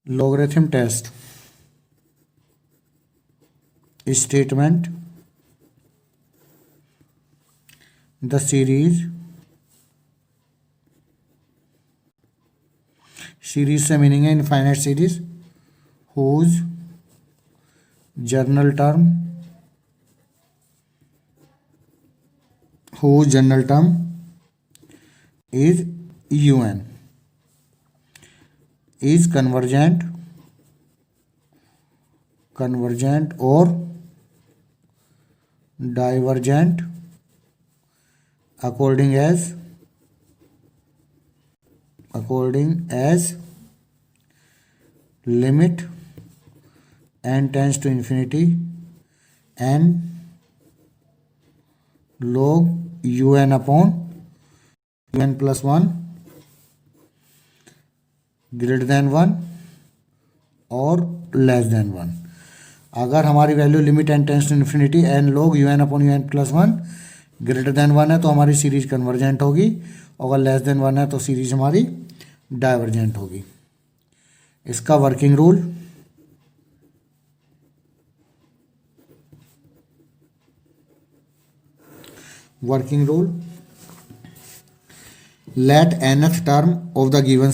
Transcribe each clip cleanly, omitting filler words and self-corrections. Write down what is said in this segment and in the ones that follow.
logarithm test statement, the series से meaning है infinite series whose general term is un is convergent or divergent according as limit n tends to infinity n log un upon un plus 1 greater than 1 और less than 1। अगर हमारी value limit n tends to infinity n log u n upon u n plus 1 greater than 1 है तो हमारी series convergent होगी, और अगर less than 1 है तो सीरीज हमारी डाइवर्जेंट होगी। इसका working rule, let nth term of the given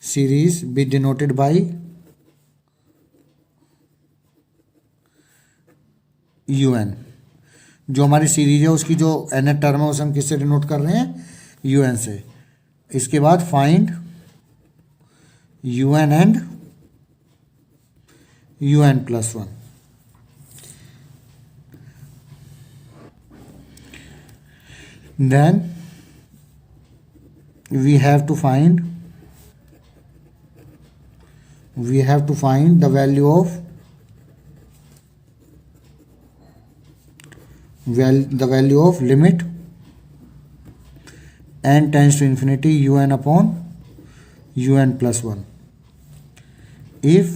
series be denoted by un। जो हमारी सीरीज है उसकी जो nth टर्म है उसे हम किससे डिनोट कर रहे हैं, un से। इसके बाद find un and un plus 1। then we have to find the value of limit n tends to infinity un upon un plus 1 if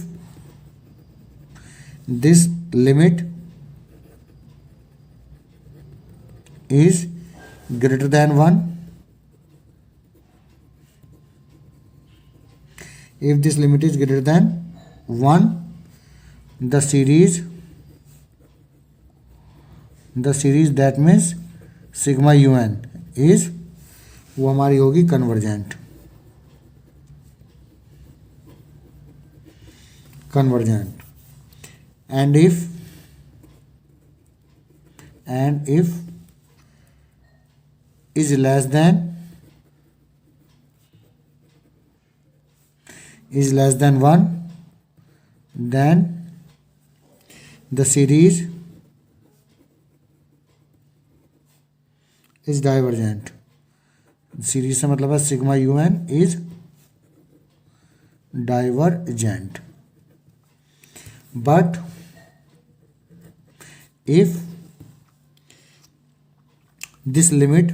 this limit is greater than 1, if this limit is greater than 1 the series that means sigma un is वो हमारी होगी convergent. And if is less than 1 then the series is divergent। Series से मतलब है sigma u n is divergent. But if this limit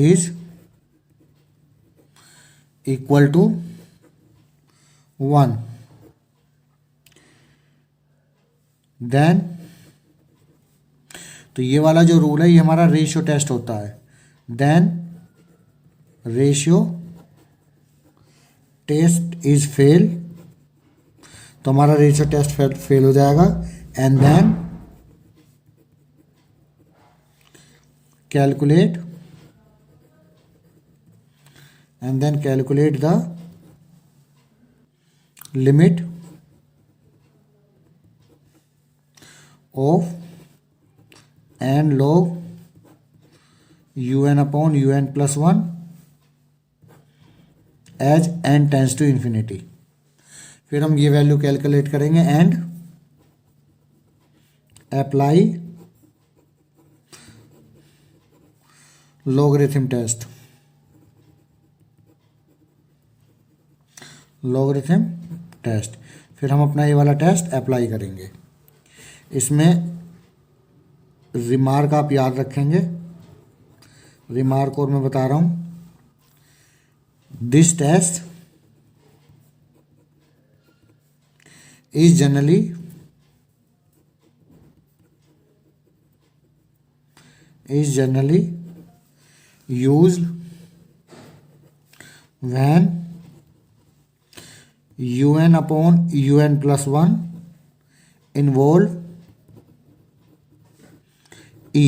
is equal to 1 then, तो ये वाला जो रूल है ये हमारा रेशियो टेस्ट होता है। Then ratio test is fail, तो हमारा रेशियो टेस्ट फेल हो जाएगा। And then calculate the limit of n log un upon un plus 1 as n tends to infinity. फिर हम ये वैल्यू कैलकुलेट करेंगे एंड अप्लाई लॉगरिथम टेस्ट। फिर हम अपना ये वाला टेस्ट अप्लाई करेंगे। इसमें रिमार्क आप याद रखेंगे, रिमार्क और मैं बता रहा हूँ। This test is generally used when un upon un plus 1 involve e,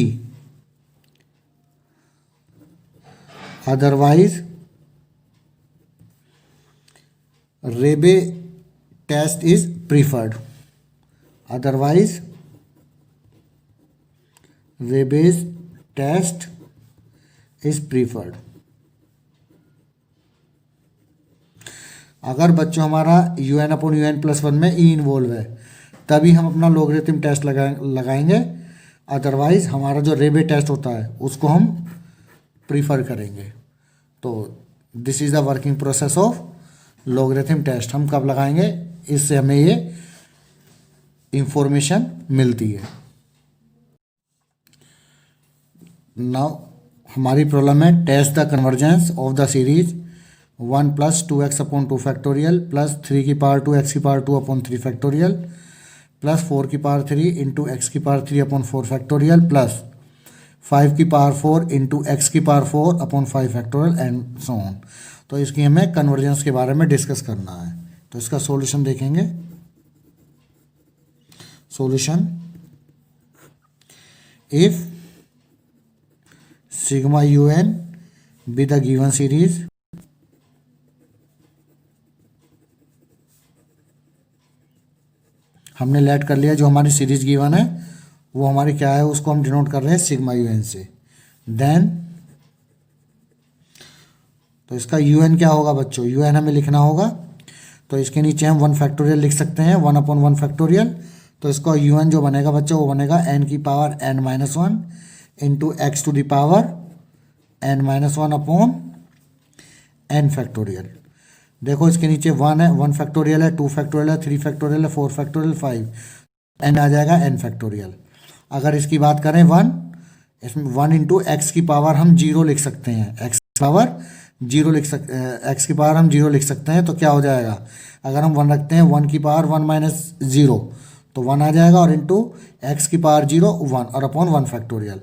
otherwise Rebbe test is preferred. Otherwise Rebbe's test is preferred. अगर बच्चों हमारा u n upon u n plus one में ई इन्वॉल्व है तभी हम अपना logarithm test लगाएंगे, otherwise हमारा जो रेबे टेस्ट होता है उसको हम प्रीफर करेंगे। तो this is the working process of logarithm test. हम कब लगाएंगे, इससे हमें ये इंफॉर्मेशन मिलती है। नाउ हमारी प्रॉब्लम है test the convergence of the series 1 + 2x upon 2 factorial plus 3 की पावर 2 x की पावर 2 अपॉन 3 फैक्टोरियल प्लस 4 की पावर 3 इंटू एक्स की पावर 3 अपॉन 4 फैक्टोरियल प्लस 5 की पावर 4 इंटू एक्स की power 4 upon 5 factorial and so on. तो इसकी हमें convergence के बारे में डिस्कस करना है। तो इसका सॉल्यूशन देखेंगे। Solution, if sigma u n be the given series हमने लेट कर लिया, जो हमारी सीरीज गिवन है वो हमारी क्या है, उसको हम डिनोट कर रहे हैं सिग्मा यू एन से। देन तो इसका यू एन क्या होगा बच्चों, यू एन हमें लिखना होगा। तो इसके नीचे हम 1 फैक्टोरियल लिख सकते हैं, 1 अपॉन 1 फैक्टोरियल। तो इसका यू एन जो बनेगा बच्चों वो बनेगा n की power n-1 into x to the power n-1 upon n factorial. देखो इसके नीचे 1 है, 1 फैक्टोरियल है, 2 फैक्टोरियल है, 3 फैक्टोरियल है, 4 फैक्टोरियल, 5 n आ जाएगा n फैक्टोरियल। अगर इसकी बात करें 1, इसमें 1 इंटू एक्स की पावर हम 0 लिख सकते हैं, एक्स की पावर 0 लिख सकते हैं, एक्स की पावर हम 0 लिख सकते हैं। तो क्या हो जाएगा, अगर हम 1 रखते हैं 1 की पावर 1 माइनस 0 तो 1 आ जाएगा, और इंटू एक्स की पावर 0 1 और अपॉन 1 फैक्टोरियल।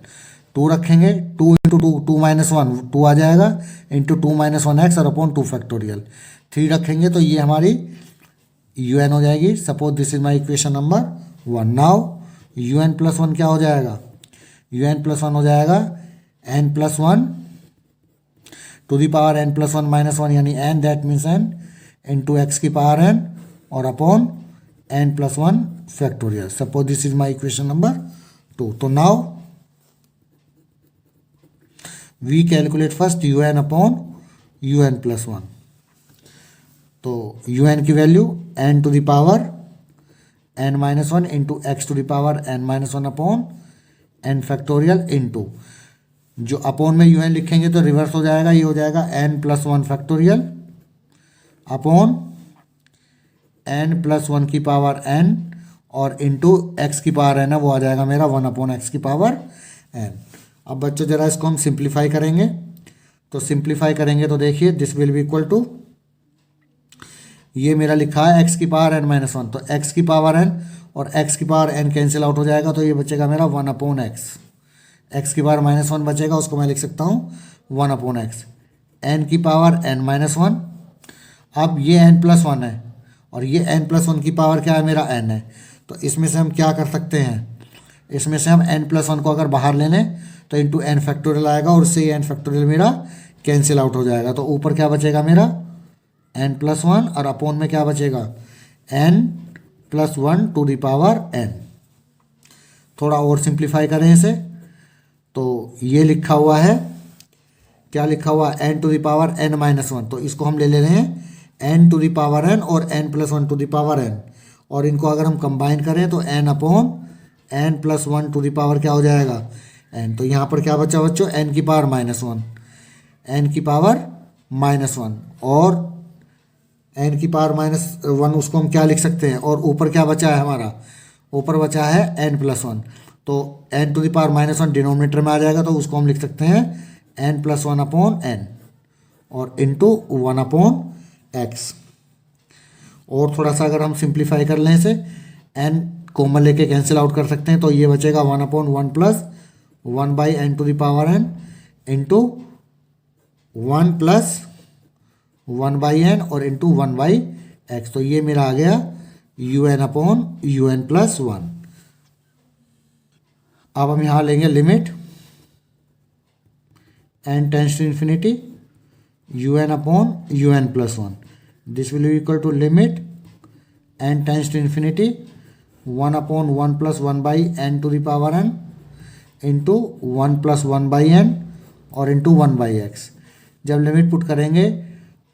2 रखेंगे, 2 इंटू 2 माइनस 1 2 आ जाएगा, इंटू 2 माइनस 1 एक्स और अपॉन 2 फैक्टोरियल। 3 रखेंगे तो ये हमारी यू एन हो जाएगी। Suppose this is my equation number 1। Now u n plus 1 क्या हो जाएगा, यू एन प्लस 1 हो जाएगा n plus 1 to the power n plus 1 minus 1 यानी n, that means n into x की पावर n और upon n plus 1 factorial. Suppose this is my equation number 2। तो now we calculate first u n upon u n plus 1। तो u n की value n to the power n-1 into x to the power n-1 upon n factorial into, जो upon में you N लिखेंगे तो reverse हो जाएगा, ये हो जाएगा n plus 1 factorial upon n plus 1 की पावर n और इंटू एक्स की पावर n है, वो आ जाएगा मेरा 1 अपॉन एक्स की पावर n। अब बच्चों जरा इसको हम सिंप्लीफाई करेंगे। तो सिंप्लीफाई करेंगे तो देखिए this will be equal to, ये मेरा लिखा है x की पावर n-1, तो x की पावर n और x की पावर n कैंसिल आउट हो जाएगा, तो ये बचेगा मेरा 1 अपॉन एक्स। x की पावर -1 बचेगा, उसको मैं लिख सकता हूँ 1 अपॉन एक्स। n की पावर n-1, अब ये n प्लस 1 है और ये n प्लस 1 की पावर क्या है, मेरा n है। तो इसमें से हम क्या कर सकते हैं, इसमें से हम n प्लस 1 को अगर बाहर ले लें तो इंटू n फैक्टोरियल आएगा और उससे ये n फैक्टोरियल मेरा कैंसिल आउट हो जाएगा। तो ऊपर क्या बचेगा मेरा n प्लस 1 और अपॉन में क्या बचेगा n plus 1 to the power n। थोड़ा और सिंप्लीफाई करें इसे, तो ये लिखा हुआ है, क्या लिखा हुआ है, n to the power n-1। तो इसको हम ले ले रहे हैं n to the power n और n plus 1 to the power n, और इनको अगर हम कंबाइन करें तो n upon n plus 1 to the power क्या हो जाएगा n। तो यहाँ पर क्या बचा बच्चों, n की पावर -1, n की पावर -1 और n की पावर -1, उसको हम क्या लिख सकते हैं, और ऊपर क्या बचा है हमारा, ऊपर बचा है n प्लस 1। तो n to the power -1 denominator में आ जाएगा, तो उसको हम लिख सकते हैं n प्लस 1 अपॉन n और इंटू 1/x। और थोड़ा सा अगर हम सिंप्लीफाई कर लें इसे, n कॉमन लेके कैंसिल आउट कर सकते हैं, तो ये बचेगा 1/1 plus 1/n⁴ into 1 plus 1/n और इंटू 1/x। तो ये मेरा आ गया un/un+1। अब हम यहाँ लेंगे limit n tends to infinity un/un+1। This will be equal to limit n tends to infinity 1/1 plus 1/n⁴ into 1 plus 1/n और इंटू 1/x। जब लिमिट पुट करेंगे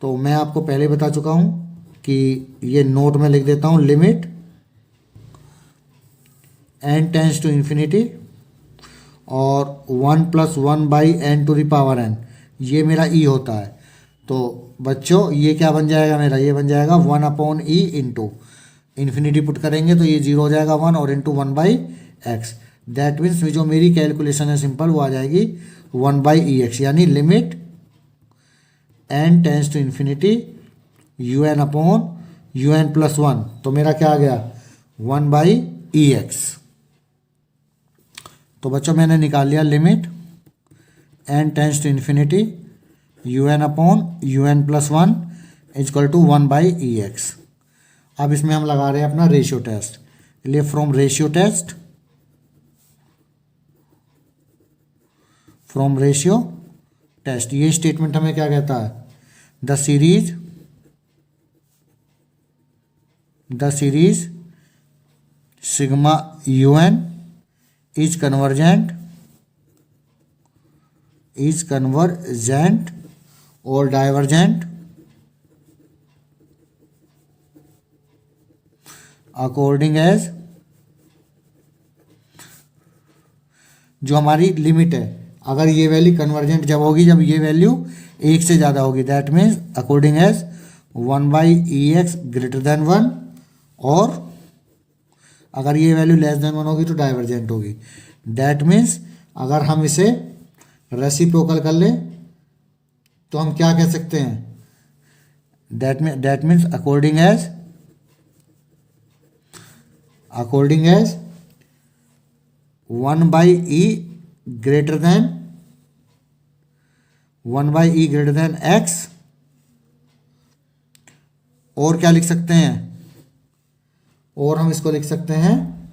तो मैं आपको पहले बता चुका हूँ कि ये नोट में लिख देता हूँ, limit n tends to infinity और 1 प्लस 1/n⁴ ये मेरा e होता है। तो बच्चों ये क्या बन जाएगा मेरा, ये बन जाएगा 1/e इंटू इन्फिनिटी पुट करेंगे तो ये 0 हो जाएगा 1 और इंटू 1/x। दैट मीन्स जो मेरी कैलकुलेशन है सिंपल वो आ जाएगी 1/ex, यानी limit n tends to infinity un/un+1। तो मेरा क्या आ गया 1/ex। तो बच्चों मैंने निकाल लिया limit n tends to infinity un/un+1 equal to 1/ex। अब इसमें हम लगा रहे हैं अपना रेशियो टेस्ट। लिए फ्रॉम रेशियो टेस्ट ये स्टेटमेंट हमें क्या कहता है, the series sigma un is convergent और डाइवर्जेंट अकॉर्डिंग एज, जो हमारी लिमिट है, अगर ये वैल्यू कन्वर्जेंट जब होगी जब ये वैल्यू 1 से ज़्यादा होगी, that means according as 1/ex greater than 1, और अगर ये वैल्यू लेस देन 1 होगी तो डाइवर्जेंट होगी। दैट मीन्स अगर हम इसे रेसिप्रोकल कर लें तो हम क्या कह सकते हैं, that means according as 1/e greater than x। और क्या लिख सकते हैं, और हम इसको लिख सकते हैं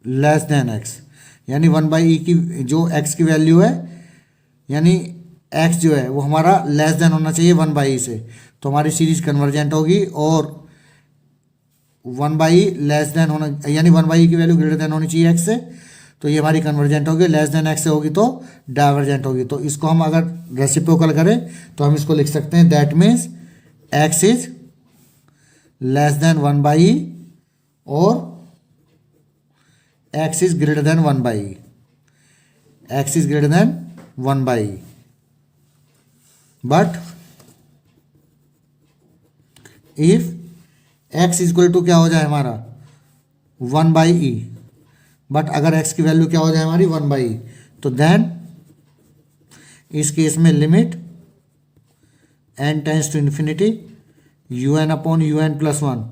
लेस देन x, यानी 1/e की जो x की वैल्यू है, यानी x जो है वो हमारा लेस देन होना चाहिए 1/e से, तो हमारी सीरीज कन्वर्जेंट होगी। और 1/e लेस देन होना, यानी 1/e की वैल्यू ग्रेटर देन होनी चाहिए x से, तो ये हमारी कन्वर्जेंट होगी। लेस देन x से होगी तो डाइवर्जेंट होगी। तो इसको हम अगर रेसिप्रोकल करें तो हम इसको लिख सकते हैं, that means x is less than 1/e और x is greater than 1/e, x is greater than 1/e। But if x equal to क्या हो जाए हमारा 1/e, बट अगर x की वैल्यू क्या हो जाए हमारी 1/e, तो देन इस केस में limit n tends to infinity un/un+1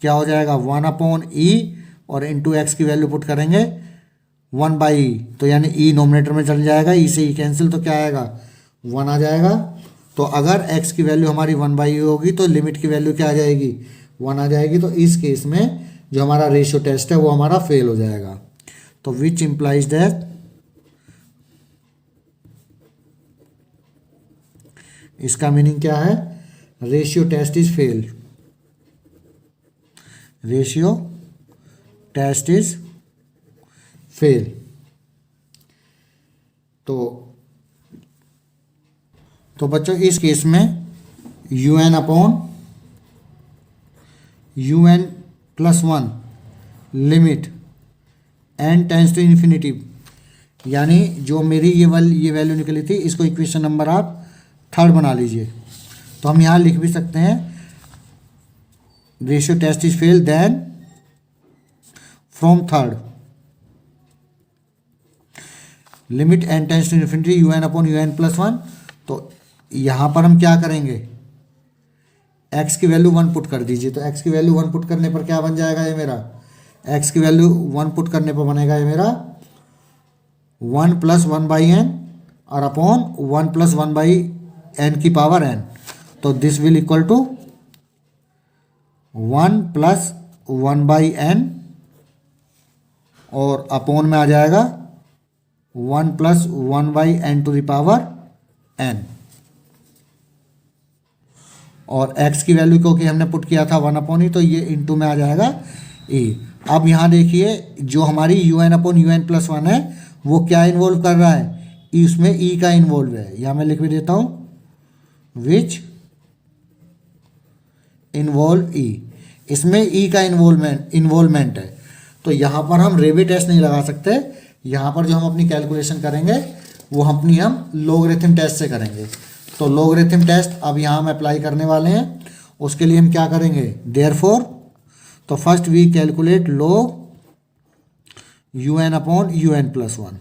क्या हो जाएगा 1/e और इंटू x की वैल्यू पुट करेंगे 1/e, तो यानी e नोमिनेटर में चल जाएगा, e से e कैंसिल, तो क्या आएगा 1 आ जाएगा। तो अगर x की वैल्यू हमारी 1/e होगी तो लिमिट की वैल्यू क्या आ जाएगी 1 आ जाएगी। तो इस केस में जो हमारा रेशियो टेस्ट है वो हमारा फेल हो जाएगा। तो विच इम्प्लाइज दैट, इसका मीनिंग क्या है, ratio test is fail, ratio test is fail. तो बच्चों इस केस में un/un+1 limit n tends to infinity, यानी जो मेरी ये वैल्यू निकली थी, इसको इक्वेशन नंबर आप 3 बना लीजिए। तो हम यहाँ लिख भी सकते हैं ratio test is fail then from 3rd limit n tends to infinity u n upon u n plus one. तो यहाँ पर हम क्या करेंगे, x की वैल्यू 1 पुट कर दीजिए। तो x की वैल्यू 1 पुट करने पर क्या बन जाएगा ये मेरा, x की वैल्यू 1 पुट करने पर बनेगा ये मेरा 1 प्लस 1 बाई एन और अपॉन 1 प्लस 1 बाई एन की पावर n। तो this will equal to 1 plus 1 by n और अपॉन में आ जाएगा 1 plus 1 by n to the power n। और x की वैल्यू क्योंकि हमने पुट किया था 1 अपॉन ई, तो ये इंटू में आ जाएगा e। अब यहाँ देखिए जो हमारी u n upon u n plus one है वो क्या इन्वॉल्व कर रहा है, इसमें e का इन्वॉल्व है। यहाँ मैं लिख भी देता हूँ विच इन्वॉल्व e, इसमें e का इन्वॉल्वमेंट है। तो यहाँ पर हम रेबे टेस्ट नहीं लगा सकते, यहाँ पर जो हम अपनी कैलकुलेशन करेंगे वो हम लोगरिथम टेस्ट से करेंगे। तो लोगरिथम टेस्ट अब यहाँ हम अप्लाई करने वाले हैं। उसके लिए हम क्या करेंगे, देयरफॉर, तो first we calculate log u n upon u n plus one.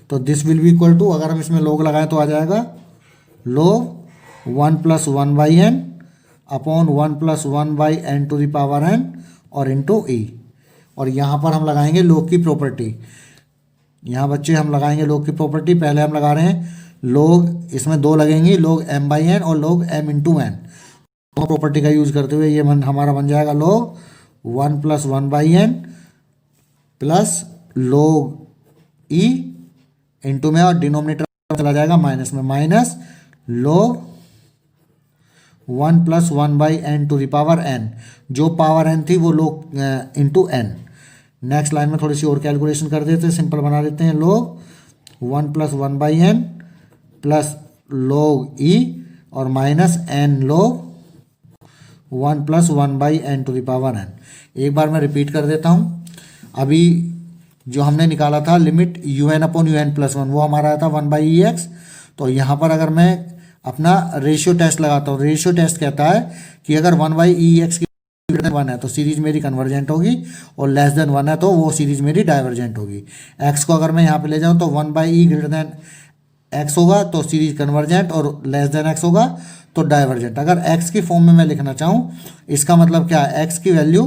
तो this will be equal to, अगर हम इसमें log लगाएं तो आ जाएगा log 1 plus 1 by n upon 1 plus 1 by n to the power n और इंटू ई। और यहाँ पर हम लगाएंगे log की प्रॉपर्टी। यहाँ बच्चे हम लगाएंगे log की प्रॉपर्टी। पहले हम लगा रहे हैं log, इसमें दो लगेंगी, log m बाई एन और log m इंटू एन। तो प्रॉपर्टी का यूज़ करते हुए ये हमारा बन जाएगा log 1 plus 1 by n plus log e into में, और डिनोमिनेटर चला जाएगा माइनस में, minus log 1 plus 1 by n to the power n। जो पावर n थी वो log into n। Next line में थोड़ी सी और कैलकुलेशन कर देते हैं, सिंपल बना देते हैं log 1 plus 1 by n plus log e और minus n log 1 plus 1 by n to the power n। एक बार मैं रिपीट कर देता हूँ। अभी जो हमने निकाला था limit u n upon u n plus one, वो हमारा आया था 1 बाई ई एक्स। तो यहाँ पर अगर मैं अपना रेशियो टेस्ट लगाता हूँ, रेशियो टेस्ट कहता है कि अगर 1 बाई ई एक्स की ग्रेटर देन 1 है तो सीरीज मेरी कन्वर्जेंट होगी, और लेस देन 1 है तो वो सीरीज मेरी डाइवर्जेंट होगी। एक्स को अगर मैं यहाँ पे ले जाऊँ तो 1 by E greater than x होगा तो सीरीज कन्वर्जेंट, और लेस देन एक्स होगा तो डाइवर्जेंट। अगर एक्स की फॉर्म में मैं लिखना चाहूँ, इसका मतलब क्या है, एक्स की वैल्यू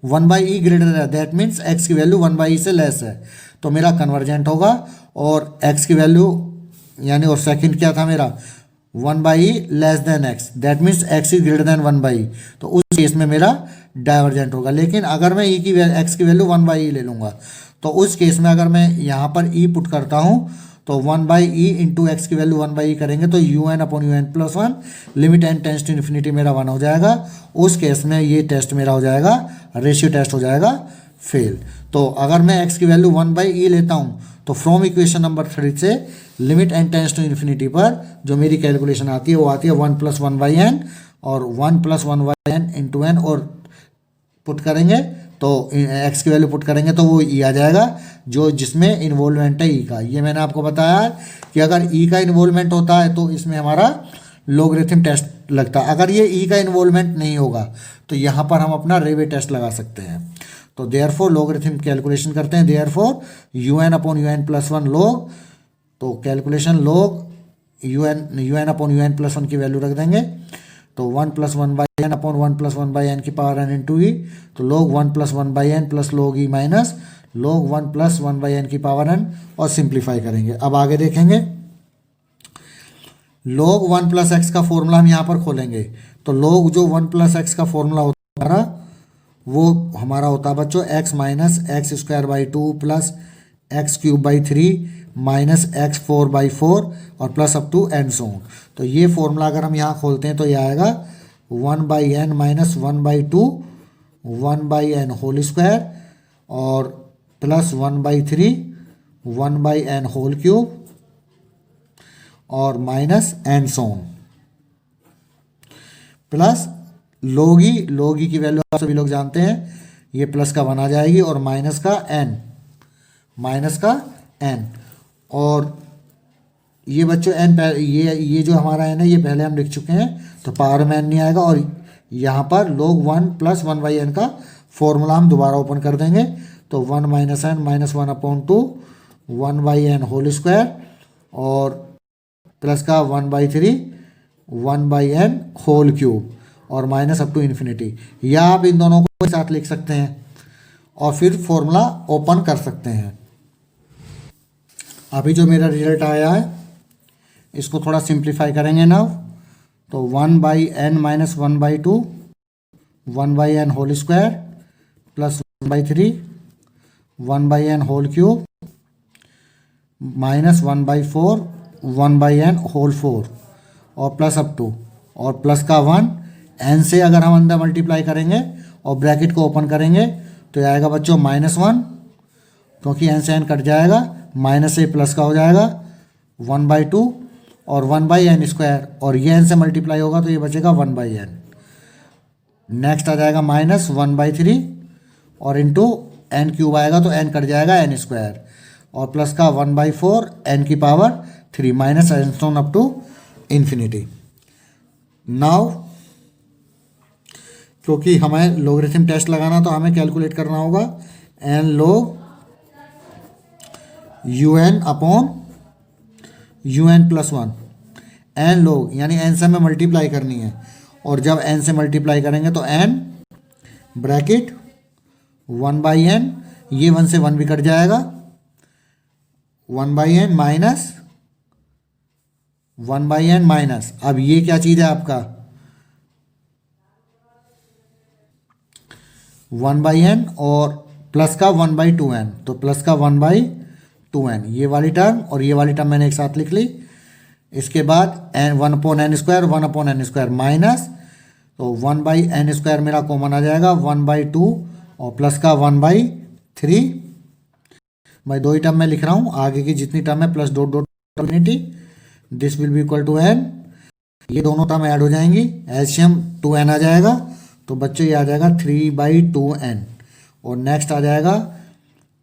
1 बाई ई ग्रेटर है, दैट मीन्स एक्स की वैल्यू 1 बाई ई से लेस है तो मेरा कन्वर्जेंट होगा। और एक्स की वैल्यू यानी, और सेकंड क्या था मेरा, 1 by e less than x, that means x is greater than 1 by e, तो उस केस में मेरा डाइवर्जेंट होगा। लेकिन अगर मैं ई की एक्स की वैल्यू 1 बाई ई ले लूँगा तो उस केस में अगर मैं यहाँ पर ई पुट करता हूँ तो 1 बाई ई इंटू एक्स की वैल्यू 1 बाई ई करेंगे तो u n upon u n plus one, limit n tends to infinity मेरा 1 हो जाएगा। उस केस में ये टेस्ट मेरा हो जाएगा, रेशियो टेस्ट हो जाएगा फेल। तो अगर मैं एक्स की वैल्यू 1 बाई ई लेता हूँ तो फ्रॉम इक्वेशन नंबर 3 से limit n tends to infinity पर जो मेरी कैलकुलेशन आती है वो आती है 1 प्लस 1 बाई एन और 1 plus 1 by n into n, और पुट करेंगे तो एक्स की वैल्यू पुट करेंगे तो वो ई आ जाएगा, जो जिसमें इन्वॉल्वमेंट है ई का। ये मैंने आपको बताया कि अगर ई का इन्वॉल्वमेंट होता है तो इसमें हमारा लोगरिथम टेस्ट लगता है। अगर ये ई का इन्वॉल्वमेंट नहीं होगा तो यहाँ पर हम अपना रेवे टेस्ट लगा सकते हैं। तो देयरफॉर लोगरिथम कैलकुलेशन करते हैं, therefore u n upon u n plus one log, तो calculation log u n upon u n plus one की वैल्यू रख देंगे। तो 1 plus 1 by n upon 1 plus 1 by n की पावर एन इंटू ई, तो log 1 plus 1 by n plus लोग ई minus log 1 plus 1 by n की power n, और simplify करेंगे। अब आगे देखेंगे, लोग 1 प्लस एक्स का फॉर्मूला हम यहाँ पर खोलेंगे। तो लोग जो 1 प्लस एक्स का फॉर्मूला होता है वो हमारा होता है बच्चों x minus x square by 2 plus x cube by 3 minus x 4 by 4 और प्लस अप टू एन सो। तो ये फॉर्मूला अगर हम यहाँ खोलते हैं तो ये आएगा 1 by n minus 1 by 2 1 by n whole square और plus 1 by 3 1 by n whole cube और माइनस एन सोन, प्लस लोगी की वैल्यू आप सभी लोग जानते हैं, ये प्लस का 1 आ जाएगी और माइनस का एन, और ये बच्चों एन ये जो हमारा एन है ये पहले हम लिख चुके हैं तो पावर में एन नहीं आएगा। और यहाँ पर लोग 1 प्लस 1 बाई एन का फॉर्मूला हम दोबारा ओपन कर देंगे। तो 1 minus n minus 1 upon 2 1/n whole square और प्लस का 1/3 1/n होल क्यूब और माइनस अप टू इन्फिनिटी, या आप इन दोनों को एक साथ लिख सकते हैं और फिर फॉर्मूला ओपन कर सकते हैं। अभी जो मेरा रिजल्ट आया है इसको थोड़ा सिंप्लीफाई करेंगे ना, तो 1/n minus 1/2 1/n whole square plus 1/3 1/n whole cube minus 1/4 1/n whole 4 और प्लस अप टू और प्लस का 1 n से अगर हम अंदर मल्टीप्लाई करेंगे और ब्रैकेट को ओपन करेंगे तो आएगा बच्चों -1, क्योंकि n से n कट जाएगा, माइनस से प्लस का हो जाएगा 1/2 और 1/n स्क्वायर और ये n से मल्टीप्लाई होगा तो ये बचेगा 1/n। नेक्स्ट आ जाएगा -1/3 और इंटू n क्यूब आएगा तो n कट जाएगा n स्क्वायर और प्लस का 1/4 n की power 3 minus n up to infinity. Now क्योंकि हमें लोगरिथम टेस्ट लगाना तो हमें कैलकुलेट करना होगा n log un upon un plus 1, n log यानी n से हमें मल्टीप्लाई करनी है और जब n से मल्टीप्लाई करेंगे तो n ब्रैकेट 1/n, ये 1 से 1 भी कट जाएगा 1/n माइनस 1/n माइनस, अब ये क्या चीज़ है आपका 1/n और प्लस का 1/2n, तो प्लस का 1/2n ये वाली टर्म और ये वाली टर्म मैंने एक साथ लिख ली। इसके बाद n 1/n square 1/n square minus, तो 1/n स्क्वायर मेरा कॉमन आ जाएगा 1/2 और प्लस का 1/3, भाई दो ही टर्म मैं लिख रहा हूँ, आगे की जितनी टर्म है plus dot dot infinity, this will be equal to n, ये दोनों टर्म ऐड हो जाएंगी, एलसीएम 2n आ जाएगा, तो बच्चों ये आ जाएगा 3/2n और नेक्स्ट आ जाएगा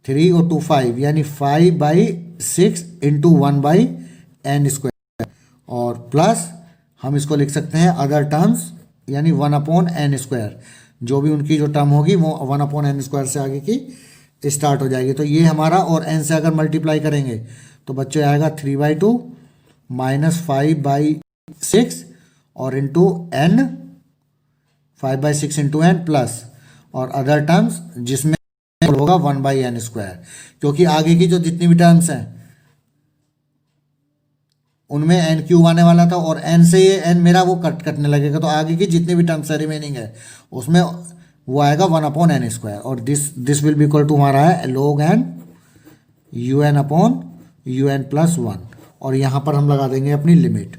3 और 2 5 यानी 5/6 इंटू 1/n स्क्वायर और प्लस हम इसको लिख सकते हैं अदर टर्म्स यानी 1/n स्क्वायर, जो भी उनकी जो टर्म होगी वो 1/n स्क्वायर से आगे की स्टार्ट हो जाएगी। तो ये हमारा और n से अगर मल्टीप्लाई करेंगे तो बच्चों आएगा 3/2 माइनस 5/6 और into n 5/6 into n plus और अदर टर्म्स जिसमें होगा 1/n स्क्वायर, क्योंकि आगे की जो जितनी भी टर्म्स हैं उनमें n क्यूब आने वाला था और n से ये n मेरा वो कटने लगेगा, तो आगे की जितनी भी टर्म्स है रिमेनिंग है उसमें वो आएगा 1/n स्क्वायर और this will be equal to हमारा है log n un upon un plus 1 और यहाँ पर हम लगा देंगे अपनी लिमिट,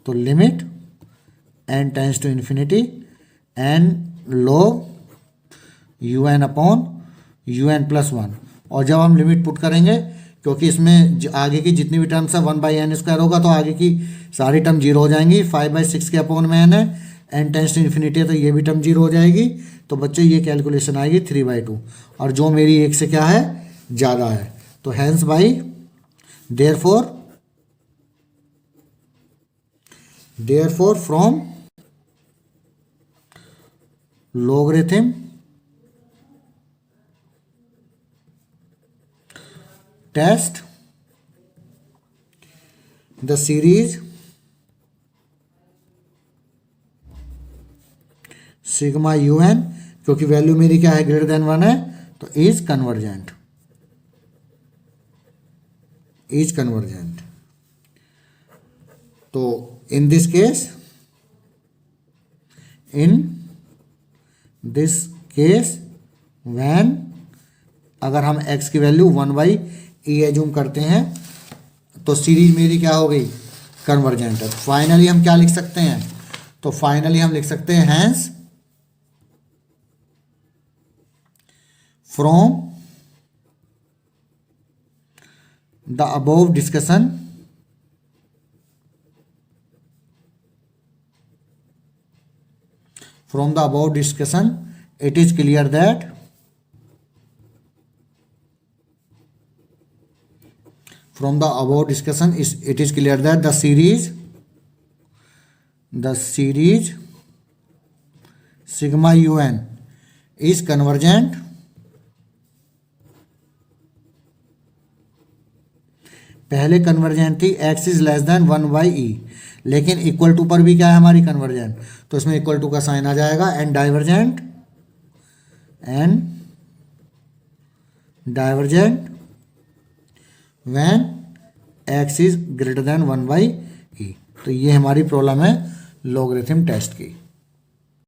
तो limit n tends to infinity n log un upon un plus 1 और जब हम लिमिट पुट करेंगे क्योंकि इसमें आगे की जितनी भी टर्म्स है 1/n स्क्वायर होगा तो आगे की सारी टर्म जीरो हो जाएंगी, 5/6 के अपॉन में n है, n टेंस टू इन्फिनिटी है तो ये भी टर्म जीरो हो जाएगी, तो बच्चों ये कैलकुलेशन आएगी 3/2 और जो मेरी एक से क्या है ज़्यादा है, तो hence by therefore from logarithm test the series sigma un, क्योंकि वैल्यू मेरी क्या है ग्रेटर देन 1 है तो इज कन्वर्जेंट तो इन दिस केस व्हेन अगर हम x की वैल्यू 1/e एज्यूम करते हैं तो सीरीज मेरी क्या हो गई कन्वर्जेंट है। फाइनली हम क्या लिख सकते हैं, तो फाइनली हम लिख सकते हैं hence from the above discussion it is clear that the series sigma un is convergent पहले कन्वर्जेंट थी x is less than 1/e, लेकिन इक्वल टू पर भी क्या है हमारी कन्वर्जेंट, तो इसमें इक्वल टू का साइन आ जाएगा। And divergent when x is greater than 1/e। तो ये हमारी प्रॉब्लम है लॉगरिथम टेस्ट की।